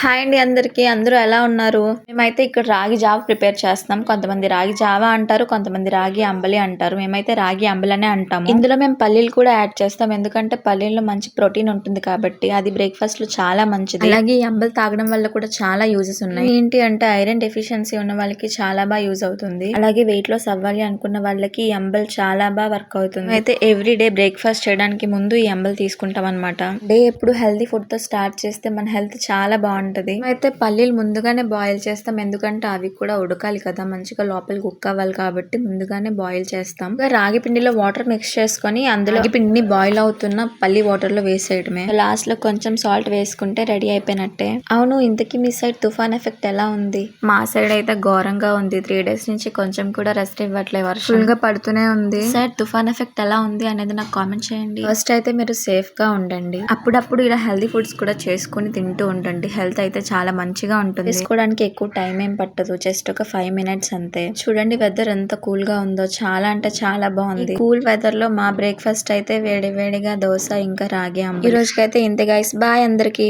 Hi అండి అందరికీ. అందరూ ఎలా ఉన్నారు? మేమైతే ఇక్కడ రాగి జావ ప్రిపేర్ చేస్తున్నాం. కొంతమంది రాగి జావ అంటారు. కొంతమంది రాగి అంబలి అంటారు. మేమైతే రాగి అంబలనే అంటాము. ఇందులో మేము పల్లీలు కూడా యాడ్ చేస్తాం. ఎందుకంటే పల్లీల్లో మంచి ప్రోటీన్ ఉంటుంది కాబట్టి అది బ్రేక్‌ఫాస్ట్ లో చాలా మంచిది. అలాగే ఈ అంబలి తాగడం వల్ల కూడా చాలా యూజెస్ ఉన్నాయి. ఏంటి అంటే ఐరన్ డెఫిషియన్సీ ఉన్న వాళ్ళకి చాలా బాగా యూజ్ అవుతుంది. అలాగే వెయిట్ లాస్ అవ్వాలి అనుకున్న వాళ్ళకి ఈ అంబలి చాలా బాగా వర్క్ అవుతుంది. అయితే ఎవ్రీ డే బ్రేక్‌ఫాస్ట్ చేయడానికి ముందు ఈ అంబలి తీసుకుంటాం అన్నమాట. డే ఎప్పుడు హెల్తీ ఫుడ్ తో స్టార్ట్ చేస్తే మన హెల్త్ చాలా బాగుంటుంది. అయితే పల్లీలు ముందుగానే బాయిల్ చేస్తాం. ఎందుకంటే అవి కూడా ఉడకాలి కదా, మంచిగా లోపలికి కుక్ అవ్వాలి కాబట్టి ముందుగానే బాయిల్ చేస్తాం. రాగి పిండిలో వాటర్ మిక్స్ చేసుకొని అందులో రాగి పిండిని బాయిల్ అవుతున్న పల్లి వాటర్ లో వేసేయడమే. లాస్ట్ లో కొంచెం సాల్ట్ వేసుకుంటే రెడీ అయిపోయినట్టే. అవును, ఇంతకీ మీ సైడ్ తుఫాన్ ఎఫెక్ట్ ఎలా ఉంది? మా సైడ్ అయితే ఘోరంగా ఉంది. 3 days నుంచి కొంచెం కూడా రెస్ట్ ఇవ్వట్లే, వర్షం ఫుల్ గా పడుతూనే ఉంది. సైడ్ తుఫాన్ ఎఫెక్ట్ ఎలా ఉంది అనేది నాకు కామెంట్ చేయండి. ఫస్ట్ అయితే మీరు సేఫ్ గా ఉండండి. అప్పుడప్పుడు ఇలా హెల్తీ ఫుడ్స్ కూడా చేసుకుని తింటూ ఉండండి. హెల్త్ అయితే చాలా మంచిగా ఉంటుంది. చేసుకోవడానికి ఎక్కువ టైం ఏం పట్టదు, జస్ట్ ఒక 5 minutes అంతే. చూడండి వెదర్ ఎంత కూల్ గా ఉందో, చాలా అంటే చాలా బాగుంది. కూల్ వెదర్ లో మా బ్రేక్ఫాస్ట్ అయితే వేడి వేడిగా దోశ ఇంకా రాగి అంబలి. ఈ రోజుకైతే ఇంతే గైస్, బాయ్ అందరికి.